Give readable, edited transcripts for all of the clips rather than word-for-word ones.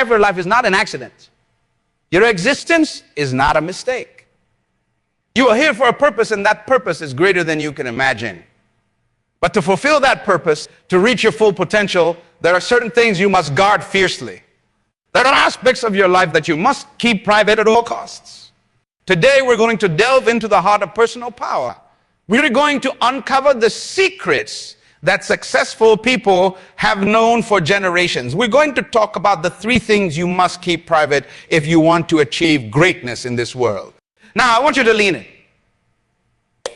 private life is not an accident. Your existence is not a mistake. You are here for a purpose, and that purpose is greater than you can imagine. But to fulfill that purpose, to reach your full potential, there are certain things you must guard fiercely. There are aspects of your life that you must keep private at all costs. Today, we're going to delve into the heart of personal power. We're going to uncover the secrets that successful people have known for generations. We're going to talk about the 3 things you must keep private if you want to achieve greatness in this world. Now, I want you to lean in.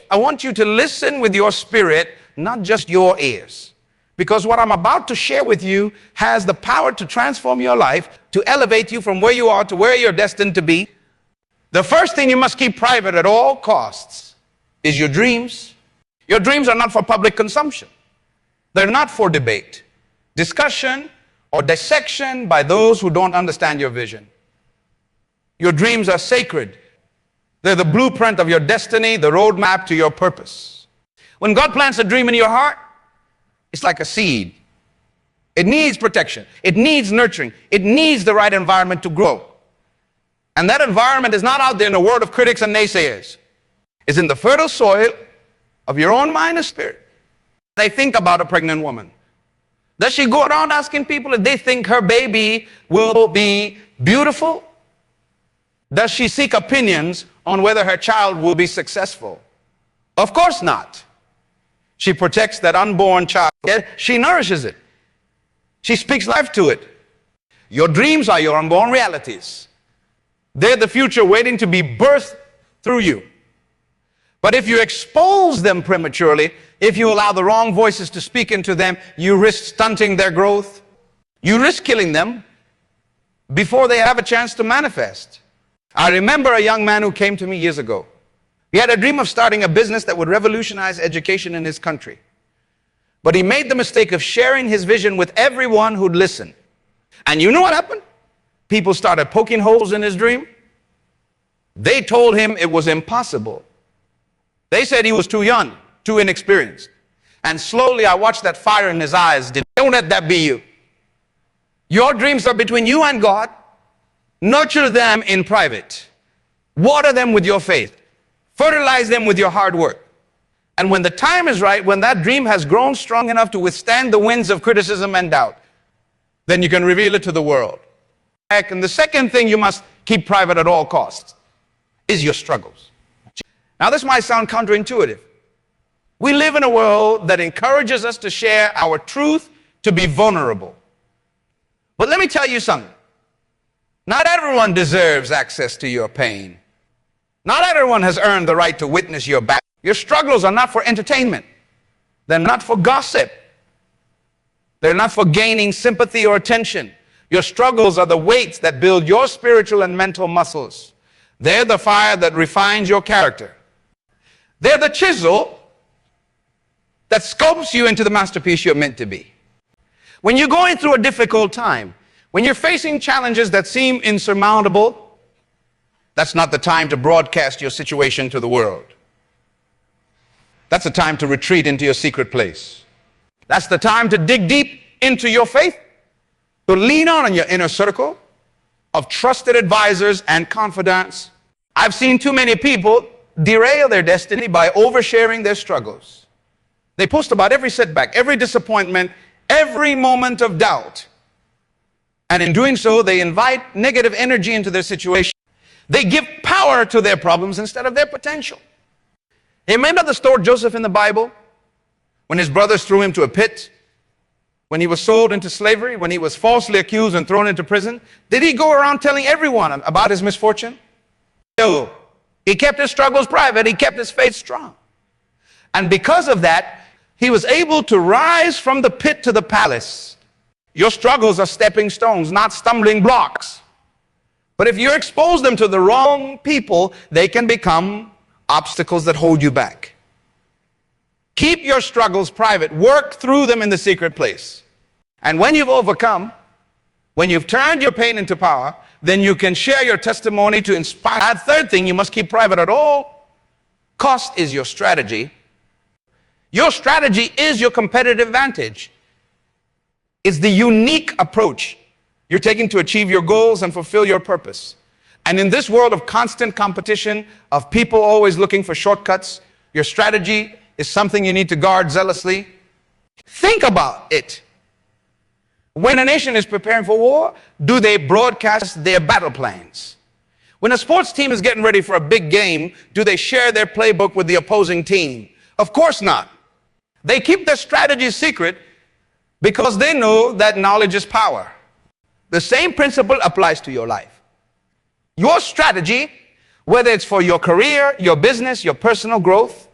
I want you to listen with your spirit, not just your ears. Because what I'm about to share with you has the power to transform your life, to elevate you from where you are to where you're destined to be. The first thing you must keep private at all costs is your dreams. Your dreams are not for public consumption. They're not for debate, discussion, or dissection by those who don't understand your vision. Your dreams are sacred. They're the blueprint of your destiny, the roadmap to your purpose. When God plants a dream in your heart, it's like a seed. It needs protection. It needs nurturing. It needs the right environment to grow. And that environment is not out there in the world of critics and naysayers. It's in the fertile soil of your own mind and spirit. They think about a pregnant woman. Does she go around asking people if they think her baby will be beautiful? Does she seek opinions on whether her child will be successful? Of course not. She protects that unborn child. She nourishes it. She speaks life to it. Your dreams are your unborn realities. They're the future waiting to be birthed through you. But if you expose them prematurely, if you allow the wrong voices to speak into them, you risk stunting their growth. You risk killing them before they have a chance to manifest. I remember a young man who came to me years ago. He had a dream of starting a business that would revolutionize education in his country. But he made the mistake of sharing his vision with everyone who'd listen. And you know what happened? People started poking holes in his dream. They told him it was impossible. They said he was too young, too inexperienced. And slowly I watched that fire in his eyes. Don't let that be you. Your dreams are between you and God. Nurture them in private. Water them with your faith. Fertilize them with your hard work. And when the time is right, when that dream has grown strong enough to withstand the winds of criticism and doubt, then you can reveal it to the world. And the second thing you must keep private at all costs is your struggles. Now, this might sound counterintuitive. We live in a world that encourages us to share our truth, to be vulnerable. But let me tell you something. Not everyone deserves access to your pain. Not everyone has earned the right to witness your battle. Your struggles are not for entertainment. They're not for gossip. They're not for gaining sympathy or attention. Your struggles are the weights that build your spiritual and mental muscles. They're the fire that refines your character. They're the chisel that sculpts you into the masterpiece you're meant to be. When you're going through a difficult time, when you're facing challenges that seem insurmountable, that's not the time to broadcast your situation to the world. That's the time to retreat into your secret place. That's the time to dig deep into your faith, to lean on your inner circle of trusted advisors and confidants. I've seen too many people derail their destiny by oversharing their struggles. They post about every setback, every disappointment, every moment of doubt. And in doing so, they invite negative energy into their situation. They give power to their problems instead of their potential. You remember the story of Joseph in the Bible? When his brothers threw him to a pit, when he was sold into slavery, when he was falsely accused and thrown into prison, did he go around telling everyone about his misfortune? No. He kept his struggles private. He kept his faith strong. And because of that, he was able to rise from the pit to the palace. Your struggles are stepping stones, not stumbling blocks. But if you expose them to the wrong people, they can become obstacles that hold you back. Keep your struggles private. Work through them in the secret place. And when you've overcome, when you've turned your pain into power, then you can share your testimony to inspire. That third thing you must keep private at all cost is your strategy. Your strategy is your competitive advantage. It's the unique approach you're taking to achieve your goals and fulfill your purpose. And in this world of constant competition, of people always looking for shortcuts, your strategy is something you need to guard zealously. Think about it. When a nation is preparing for war, do they broadcast their battle plans? When a sports team is getting ready for a big game, do they share their playbook with the opposing team? Of course not. They keep their strategy secret because they know that knowledge is power. The same principle applies to your life. Your strategy, whether it's for your career, your business, your personal growth,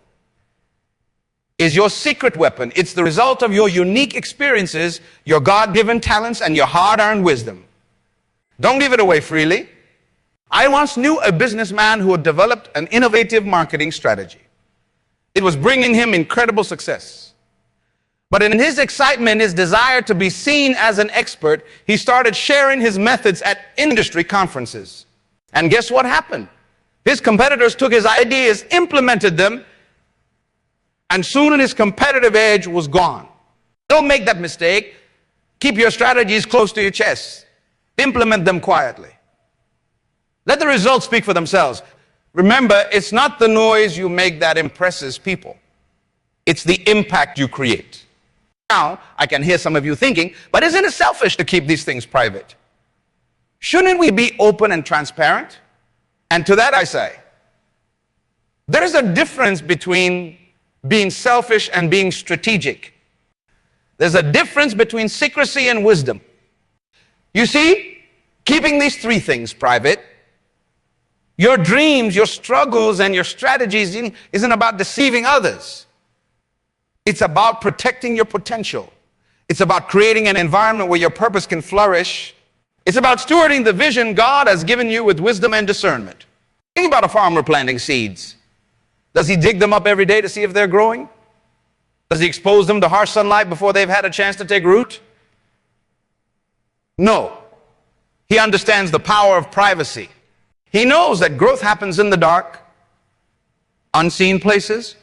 is your secret weapon. It's the result of your unique experiences, your God-given talents, and your hard-earned wisdom. Don't give it away freely. I once knew a businessman who had developed an innovative marketing strategy. It was bringing him incredible success. But in his excitement, his desire to be seen as an expert, he started sharing his methods at industry conferences. And guess what happened? His competitors took his ideas, implemented them, and soon his competitive edge was gone. Don't make that mistake. Keep your strategies close to your chest. Implement them quietly. Let the results speak for themselves. Remember, it's not the noise you make that impresses people. It's the impact you create. Now, I can hear some of you thinking, but isn't it selfish to keep these things private? Shouldn't we be open and transparent? And to that I say, there is a difference between being selfish and being strategic. There's a difference between secrecy and wisdom. You see, keeping these three things private, your dreams, your struggles, and your strategies isn't about deceiving others. It's about protecting your potential. It's about creating an environment where your purpose can flourish. It's about stewarding the vision God has given you with wisdom and discernment. Think about a farmer planting seeds. Does he dig them up every day to see if they're growing? Does he expose them to harsh sunlight before they've had a chance to take root? No. He understands the power of privacy. He knows that growth happens in the dark, unseen places.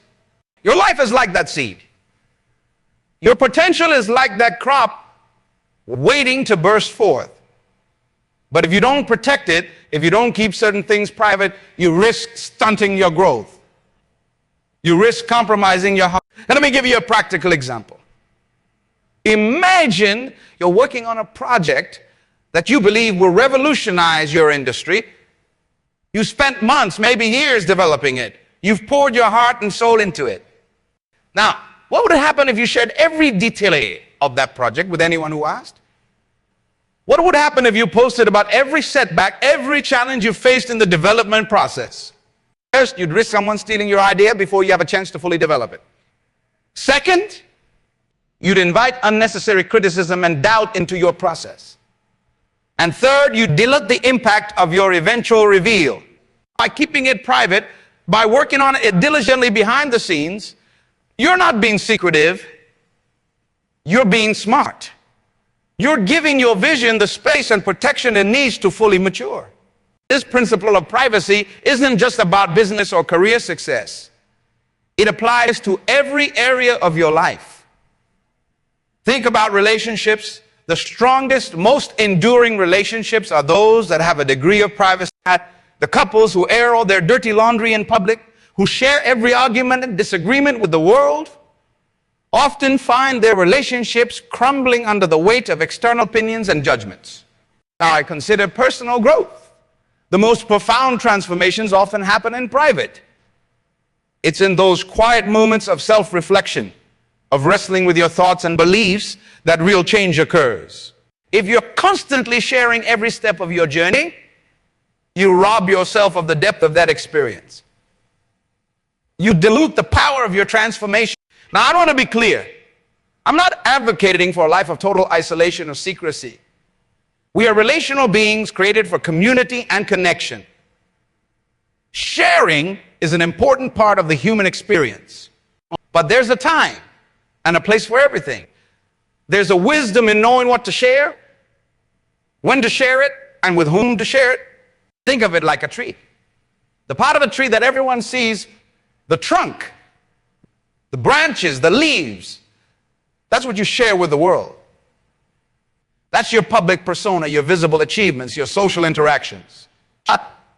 Your life is like that seed. Your potential is like that crop waiting to burst forth. But if you don't protect it, if you don't keep certain things private, you risk stunting your growth. You risk compromising your heart. And let me give you a practical example. Imagine you're working on a project that you believe will revolutionize your industry. You spent months, maybe years developing it. You've poured your heart and soul into it. Now, what would happen if you shared every detail of that project with anyone who asked? What would happen if you posted about every setback, every challenge you faced in the development process? First, you'd risk someone stealing your idea before you have a chance to fully develop it. Second, you'd invite unnecessary criticism and doubt into your process. And third, you dilute the impact of your eventual reveal. By keeping it private, by working on it diligently behind the scenes, you're not being secretive, you're being smart. You're giving your vision the space and protection it needs to fully mature. This principle of privacy isn't just about business or career success. It applies to every area of your life. Think about relationships. The strongest, most enduring relationships are those that have a degree of privacy. The couples who air all their dirty laundry in public, who share every argument and disagreement with the world, often find their relationships crumbling under the weight of external opinions and judgments. Now, I consider personal growth. The most profound transformations often happen in private. It's in those quiet moments of self-reflection, of wrestling with your thoughts and beliefs, that real change occurs. If you're constantly sharing every step of your journey, you rob yourself of the depth of that experience. You dilute the power of your transformation. Now, I want to be clear. I'm not advocating for a life of total isolation or secrecy. We are relational beings created for community and connection. Sharing is an important part of the human experience. But there's a time and a place for everything. There's a wisdom in knowing what to share, when to share it, and with whom to share it. Think of it like a tree. The part of the tree that everyone sees, the trunk, the branches, the leaves, that's what you share with the world. That's your public persona, your visible achievements, your social interactions.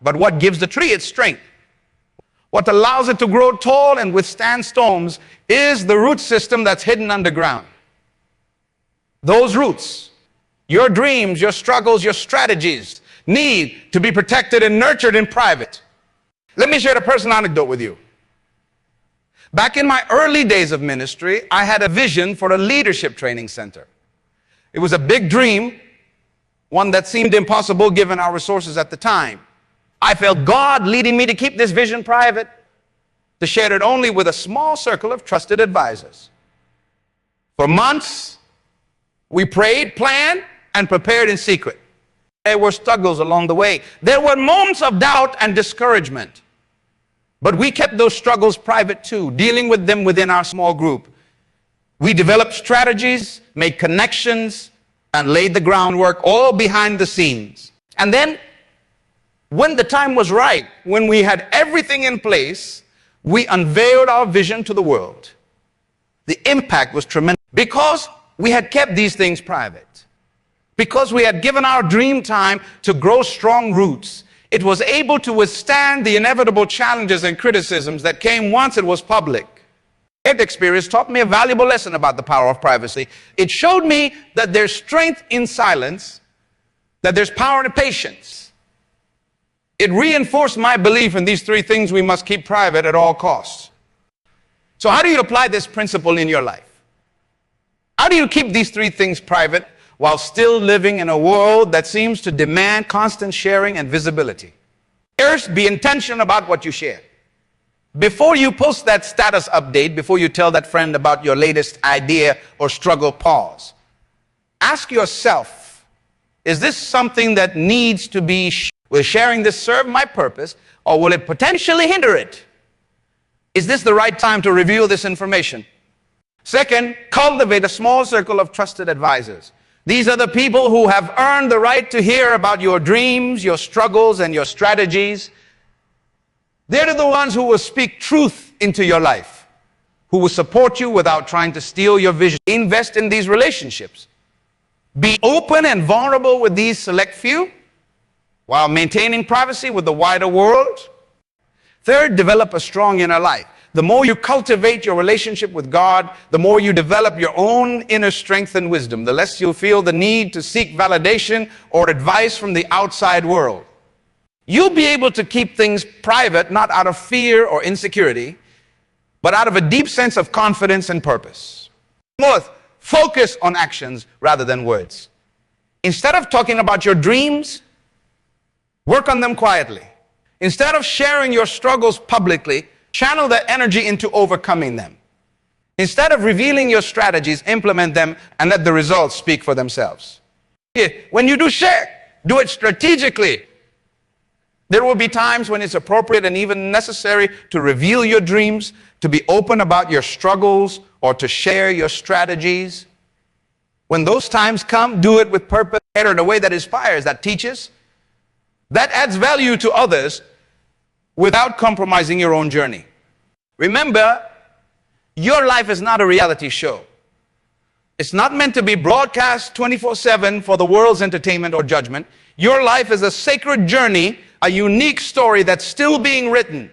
But what gives the tree its strength, what allows it to grow tall and withstand storms, is the root system that's hidden underground. Those roots, your dreams, your struggles, your strategies, need to be protected and nurtured in private. Let me share a personal anecdote with you. Back in my early days of ministry, I had a vision for a leadership training center. It was a big dream, one that seemed impossible given our resources at the time. I felt God leading me to keep this vision private, to share it only with a small circle of trusted advisors. For months, we prayed, planned, and prepared in secret. There were struggles along the way. There were moments of doubt and discouragement. But we kept those struggles private too, dealing with them within our small group. We developed strategies, made connections, and laid the groundwork all behind the scenes. And then, when the time was right, when we had everything in place, we unveiled our vision to the world. The impact was tremendous because we had kept these things private. Because we had given our dream time to grow strong roots, it was able to withstand the inevitable challenges and criticisms that came once it was public. That experience taught me a valuable lesson about the power of privacy. It showed me that there's strength in silence, that there's power in patience. It reinforced my belief in these three things we must keep private at all costs. So how do you apply this principle in your life? How do you keep these three things private while still living in a world that seems to demand constant sharing and visibility? First, be intentional about what you share. Before you post that status update, before you tell that friend about your latest idea or struggle, pause. Ask yourself, is this something that needs to be shared? Will sharing this serve my purpose, or will it potentially hinder it? Is this the right time to reveal this information? Second, cultivate a small circle of trusted advisors. These are the people who have earned the right to hear about your dreams, your struggles, and your strategies. They're the ones who will speak truth into your life, who will support you without trying to steal your vision. Invest in these relationships. Be open and vulnerable with these select few, while maintaining privacy with the wider world. Third, develop a strong inner life. The more you cultivate your relationship with God, the more you develop your own inner strength and wisdom, the less you'll feel the need to seek validation or advice from the outside world. You'll be able to keep things private, not out of fear or insecurity, but out of a deep sense of confidence and purpose. Fourth, focus on actions rather than words. Instead of talking about your dreams, work on them quietly. Instead of sharing your struggles publicly, channel that energy into overcoming them. Instead of revealing your strategies, implement them and let the results speak for themselves. When you do share, do it strategically. There will be times when it's appropriate and even necessary to reveal your dreams, to be open about your struggles, or to share your strategies. When those times come, do it with purpose, in a way that inspires, that teaches, that adds value to others without compromising your own journey. Remember, your life is not a reality show. It's not meant to be broadcast 24/7 for the world's entertainment or judgment. Your life is a sacred journey, a unique story that's still being written.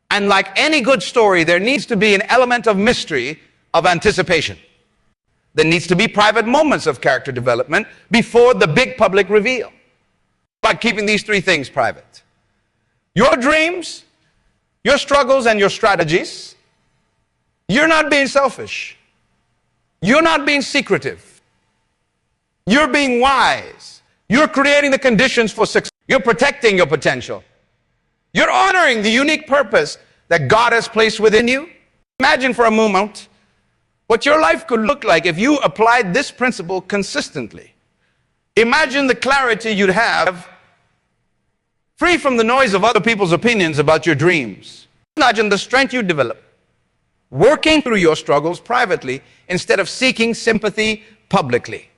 And like any good story, there needs to be an element of mystery, of anticipation. There needs to be private moments of character development before the big public reveal. By keeping these three things private. Your dreams, your struggles, and your strategies. You're not being selfish. You're not being secretive. You're being wise. You're creating the conditions for success. You're protecting your potential. You're honoring the unique purpose that God has placed within you. Imagine for a moment what your life could look like if you applied this principle consistently. Imagine the clarity you'd have, free from the noise of other people's opinions about your dreams. Imagine the strength you develop, working through your struggles privately instead of seeking sympathy publicly.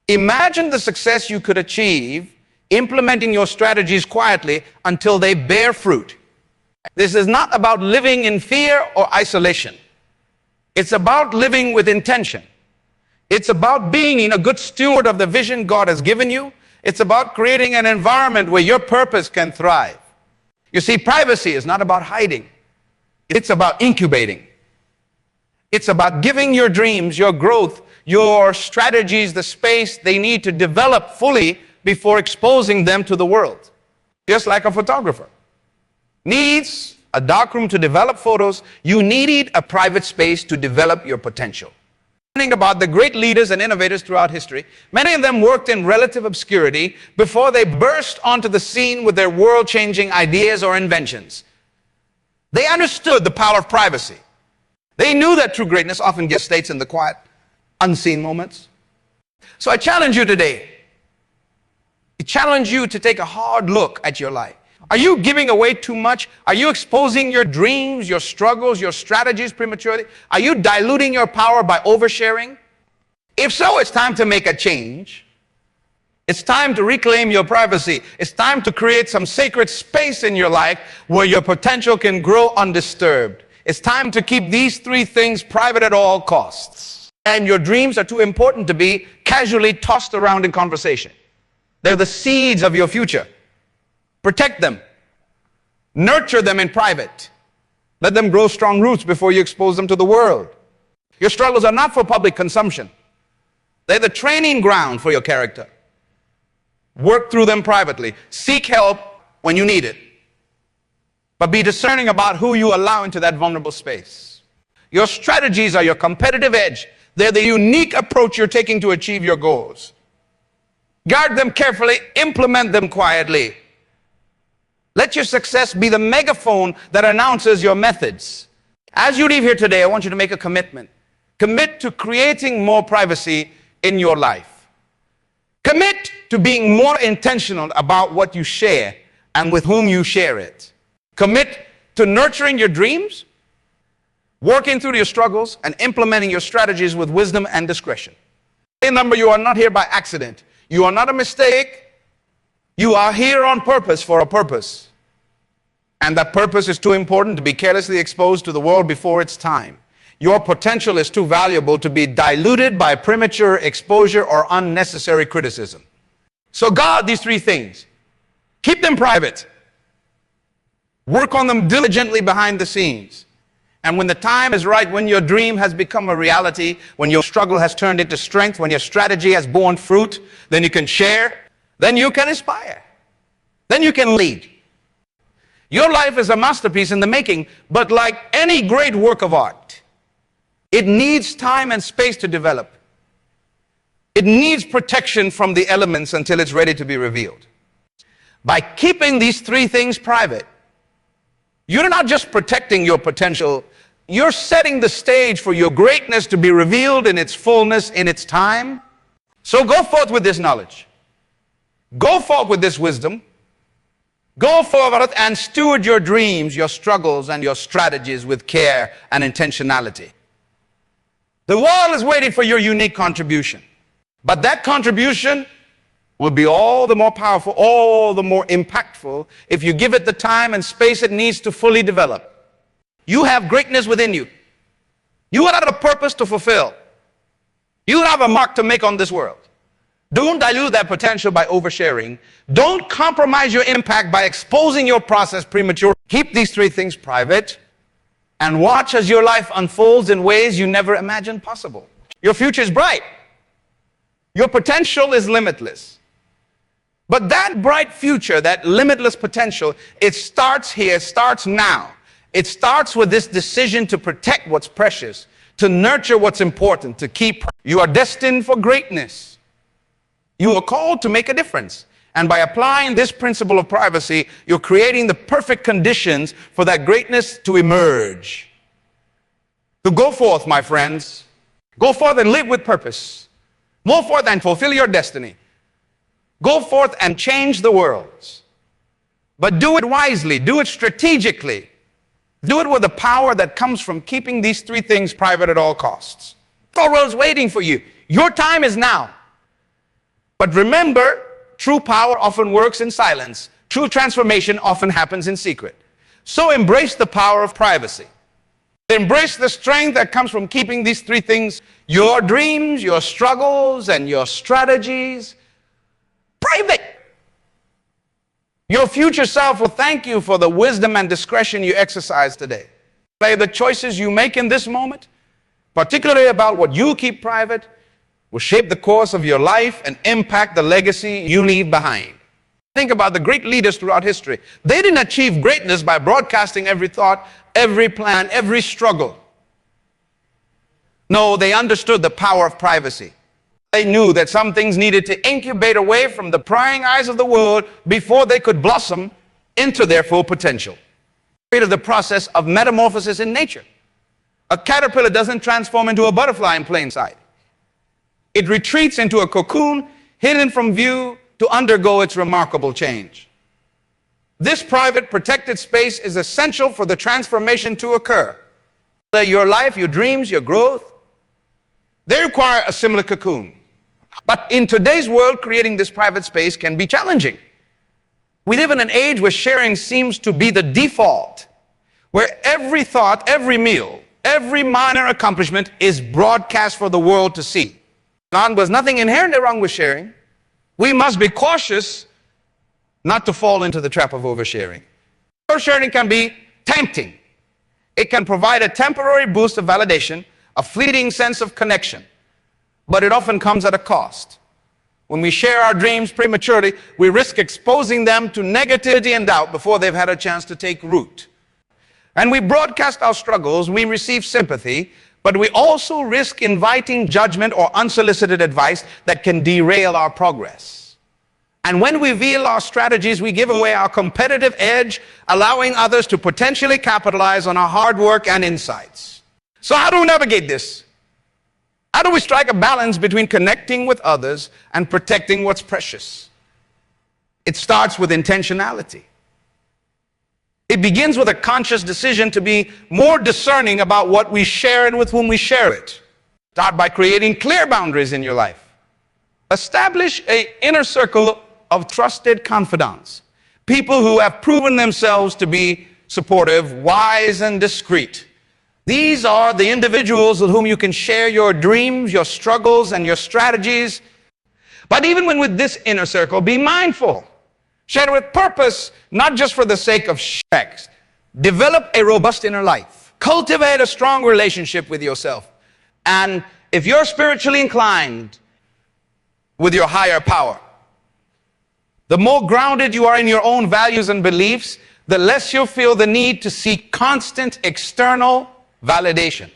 Imagine the success you could achieve implementing your strategies quietly until they bear fruit. This is not about living in fear or isolation. It's about living with intention. It's about being a good steward of the vision God has given you. It's about creating an environment where your purpose can thrive. You see, privacy is not about hiding. It's about incubating. It's about giving your dreams, your growth, your strategies the space they need to develop fully before exposing them to the world. Just like a photographer needs a darkroom to develop photos, you need a private space to develop your potential. Think about the great leaders and innovators throughout history. Many of them worked in relative obscurity before they burst onto the scene with their world-changing ideas or inventions. They understood the power of privacy. They knew that true greatness often gestates in the quiet, unseen moments. So I challenge you today. I challenge you to take a hard look at your life. Are you giving away too much? Are you exposing your dreams, your struggles, your strategies prematurely? Are you diluting your power by oversharing? If so, it's time to make a change. It's time to reclaim your privacy. It's time to create some sacred space in your life where your potential can grow undisturbed. It's time to keep these three things private at all costs. And your dreams are too important to be casually tossed around in conversation. They're the seeds of your future. Protect them. Nurture them in private. Let them grow strong roots before you expose them to the world. Your struggles are not for public consumption. They're the training ground for your character. Work through them privately. Seek help when you need it. But be discerning about who you allow into that vulnerable space. Your strategies are your competitive edge. They're the unique approach you're taking to achieve your goals. Guard them carefully. Implement them quietly. Let your success be the megaphone that announces your methods. As you leave here today, I want you to make a commitment. Commit to creating more privacy in your life. Commit to being more intentional about what you share and with whom you share it. Commit to nurturing your dreams, working through your struggles, and implementing your strategies with wisdom and discretion. Remember, you are not here by accident. You are not a mistake. You are here on purpose for a purpose. And that purpose is too important to be carelessly exposed to the world before its time. Your potential is too valuable to be diluted by premature exposure or unnecessary criticism. So guard these three things. Keep them private. Work on them diligently behind the scenes. And when the time is right, when your dream has become a reality, when your struggle has turned into strength, when your strategy has borne fruit, then you can share, then you can inspire, then you can lead. Your life is a masterpiece in the making, but like any great work of art, it needs time and space to develop. It needs protection from the elements until it's ready to be revealed. By keeping these three things private, you're not just protecting your potential, you're setting the stage for your greatness to be revealed in its fullness, in its time. So go forth with this knowledge. Go forth with this wisdom. Go forward and steward your dreams, your struggles, and your strategies with care and intentionality. The world is waiting for your unique contribution. But that contribution will be all the more powerful, all the more impactful if you give it the time and space it needs to fully develop. You have greatness within you. You have a purpose to fulfill. You have a mark to make on this world. Don't dilute that potential by oversharing. Don't compromise your impact by exposing your process prematurely. Keep these three things private and watch as your life unfolds in ways you never imagined possible. Your future is bright. Your potential is limitless. But that bright future, that limitless potential, it starts here, starts now. It starts with this decision to protect what's precious, to nurture what's important, to keep. You are destined for greatness. You are called to make a difference. And by applying this principle of privacy, you're creating the perfect conditions for that greatness to emerge. So go forth, my friends. Go forth and live with purpose. Move forth and fulfill your destiny. Go forth and change the world. But do it wisely. Do it strategically. Do it with the power that comes from keeping these three things private at all costs. The world's waiting for you. Your time is now. But remember, true power often works in silence. True transformation often happens in secret. So embrace the power of privacy. Embrace the strength that comes from keeping these three things: your dreams, your struggles, and your strategies private. Your future self will thank you for the wisdom and discretion you exercise today. The choices you make in this moment, particularly about what you keep private, will shape the course of your life and impact the legacy you leave behind. Think about the great leaders throughout history. They didn't achieve greatness by broadcasting every thought, every plan, every struggle. No, they understood the power of privacy. They knew that some things needed to incubate away from the prying eyes of the world before they could blossom into their full potential. Of the process of metamorphosis in nature. A caterpillar doesn't transform into a butterfly in plain sight. It retreats into a cocoon hidden from view to undergo its remarkable change. This private, protected space is essential for the transformation to occur. Your life, your dreams, your growth, they require a similar cocoon. But in today's world, creating this private space can be challenging. We live in an age where sharing seems to be the default, where every thought, every meal, every minor accomplishment is broadcast for the world to see. There's nothing inherently wrong with sharing. We must be cautious not to fall into the trap of oversharing. Oversharing can be tempting. It can provide a temporary boost of validation, a fleeting sense of connection, but it often comes at a cost. When we share our dreams prematurely, we risk exposing them to negativity and doubt before they've had a chance to take root. And we broadcast our struggles, we receive sympathy, but we also risk inviting judgment or unsolicited advice that can derail our progress. And when we reveal our strategies, we give away our competitive edge, allowing others to potentially capitalize on our hard work and insights. So how do we navigate this? How do we strike a balance between connecting with others and protecting what's precious? It starts with intentionality. It begins with a conscious decision to be more discerning about what we share and with whom we share it. Start by creating clear boundaries in your life. Establish an inner circle of trusted confidants, people who have proven themselves to be supportive, wise, and discreet. These are the individuals with whom you can share your dreams, your struggles, and your strategies. But even when with this inner circle, be mindful. Share with purpose, not just for the sake of sex. Develop a robust inner life. Cultivate a strong relationship with yourself. And if you're spiritually inclined with your higher power, the more grounded you are in your own values and beliefs, the less you'll feel the need to seek constant external validation.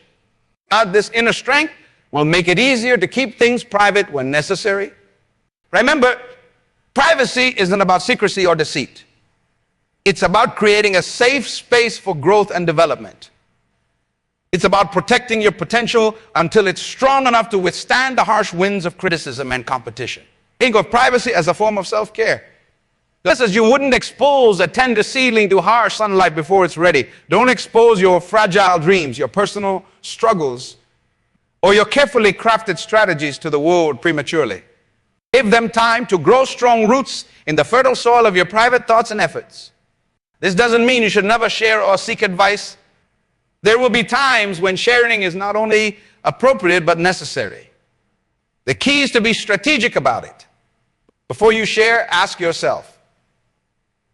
This inner strength will make it easier to keep things private when necessary. Remember, privacy isn't about secrecy or deceit. It's about creating a safe space for growth and development. It's about protecting your potential until it's strong enough to withstand the harsh winds of criticism and competition. Think of privacy as a form of self-care. Just as you wouldn't expose a tender seedling to harsh sunlight before it's ready, don't expose your fragile dreams, your personal struggles, or your carefully crafted strategies to the world prematurely. Give them time to grow strong roots in the fertile soil of your private thoughts and efforts. This doesn't mean you should never share or seek advice. There will be times when sharing is not only appropriate but necessary. The key is to be strategic about it. Before you share, ask yourself,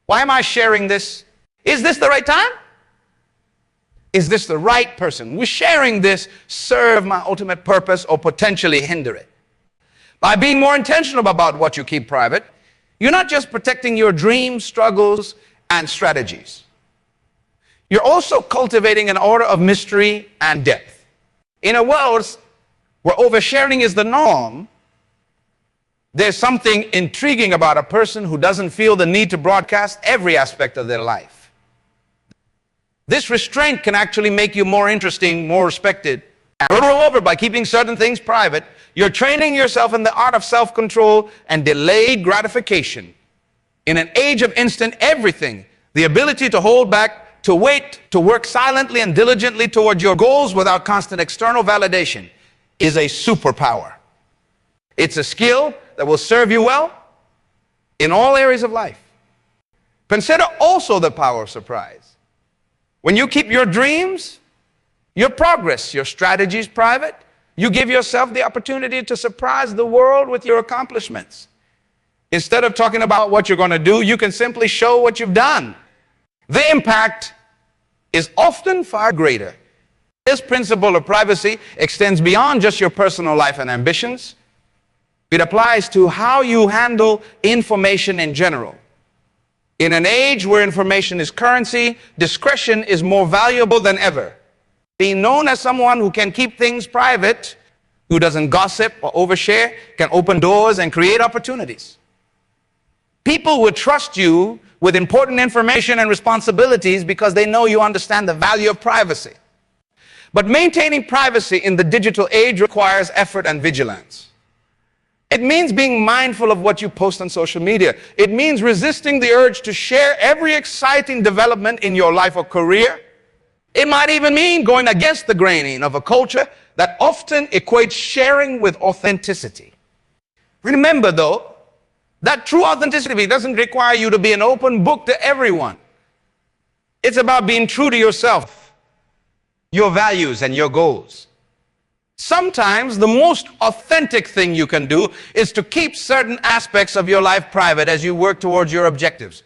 why am I sharing this? Is this the right time? Is this the right person? Will sharing this serve my ultimate purpose or potentially hinder it? By being more intentional about what you keep private, you're not just protecting your dreams, struggles, and strategies. You're also cultivating an aura of mystery and depth. In a world where oversharing is the norm, there's something intriguing about a person who doesn't feel the need to broadcast every aspect of their life. This restraint can actually make you more interesting, more respected. And moreover, by keeping certain things private, you're training yourself in the art of self-control and delayed gratification. In an age of instant everything, the ability to hold back, to wait, to work silently and diligently toward your goals without constant external validation is a superpower. It's a skill that will serve you well in all areas of life. Consider also the power of surprise. When you keep your dreams, Your progress, your strategy is private. You give yourself the opportunity to surprise the world with your accomplishments. Instead of talking about what you're going to do, you can simply show what you've done. The impact is often far greater. This principle of privacy extends beyond just your personal life and ambitions. It applies to how you handle information in general. In an age where information is currency, discretion is more valuable than ever. Being known as someone who can keep things private, who doesn't gossip or overshare, can open doors and create opportunities. People will trust you with important information and responsibilities because they know you understand the value of privacy. But maintaining privacy in the digital age requires effort and vigilance. It means being mindful of what you post on social media. It means resisting the urge to share every exciting development in your life or career. It might even mean going against the grain of a culture that often equates sharing with authenticity. Remember, though, that true authenticity doesn't require you to be an open book to everyone. It's about being true to yourself, your values, and your goals. Sometimes the most authentic thing you can do is to keep certain aspects of your life private as you work towards your objectives.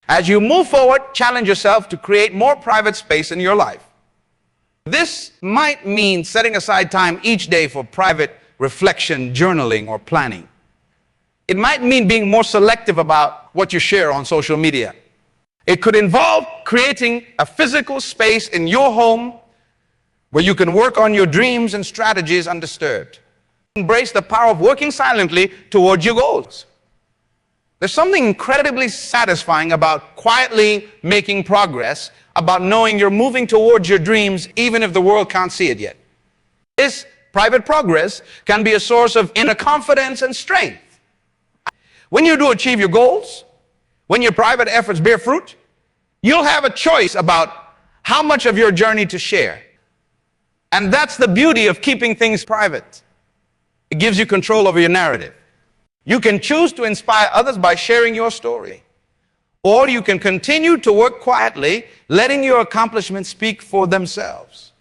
As you move forward, challenge yourself to create more private space in your life. This might mean setting aside time each day for private reflection, journaling, or planning. It might mean being more selective about what you share on social media. It could involve creating a physical space in your home where you can work on your dreams and strategies undisturbed. Embrace the power of working silently towards your goals. There's something incredibly satisfying about quietly making progress, about knowing you're moving towards your dreams even if the world can't see it yet. This private progress can be a source of inner confidence and strength. When you do achieve your goals, when your private efforts bear fruit, you'll have a choice about how much of your journey to share. And that's the beauty of keeping things private. It gives you control over your narrative. You can choose to inspire others by sharing your story. Or you can continue to work quietly, letting your accomplishments speak for themselves.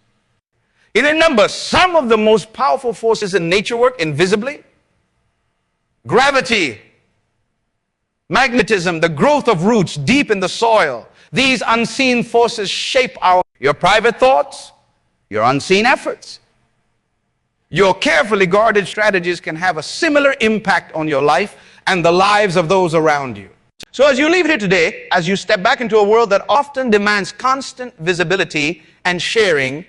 Remember, some of the most powerful forces in nature work invisibly. Gravity, magnetism, the growth of roots deep in the soil. These unseen forces shape your private thoughts, your unseen efforts. Your carefully guarded strategies can have a similar impact on your life and the lives of those around you. So as you leave here today, as you step back into a world that often demands constant visibility and sharing,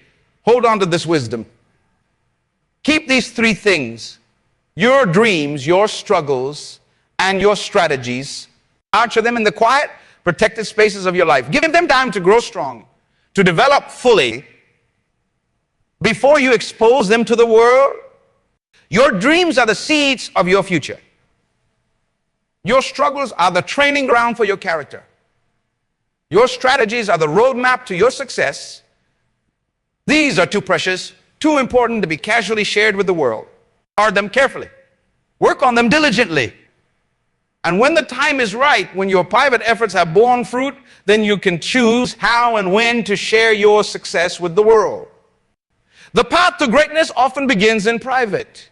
hold on to this wisdom. Keep these three things: your dreams, your struggles, and your strategies. Nurture them in the quiet, protected spaces of your life. Give them time to grow strong, to develop fully, before you expose them to the world. Your dreams are the seeds of your future. Your struggles are the training ground for your character. Your strategies are the roadmap to your success. These are too precious, too important to be casually shared with the world. Guard them carefully. Work on them diligently. And when the time is right, when your private efforts have borne fruit, then you can choose how and when to share your success with the world. The path to greatness often begins in private.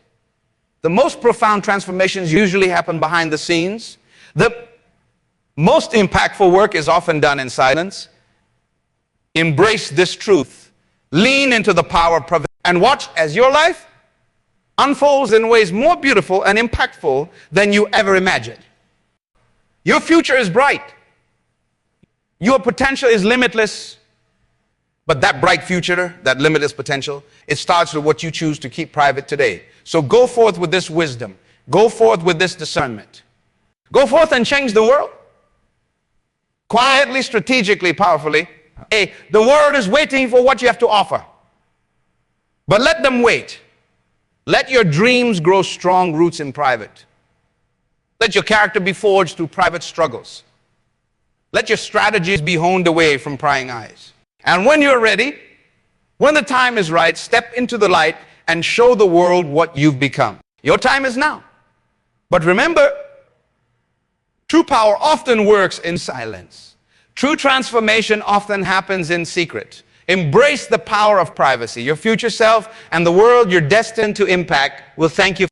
The most profound transformations usually happen behind the scenes. The most impactful work is often done in silence. Embrace this truth. Lean into the power of privacy and watch as your life unfolds in ways more beautiful and impactful than you ever imagined. Your future is bright. Your potential is limitless. But that bright future, that limitless potential, it starts with what you choose to keep private today. So go forth with this wisdom. Go forth with this discernment. Go forth and change the world. Quietly, strategically, powerfully. Hey, the world is waiting for what you have to offer. But let them wait. Let your dreams grow strong roots in private. Let your character be forged through private struggles. Let your strategies be honed away from prying eyes. And when you're ready, when the time is right, step into the light and show the world what you've become. Your time is now. But remember, true power often works in silence. True transformation often happens in secret. Embrace the power of privacy. Your future self and the world you're destined to impact will thank you.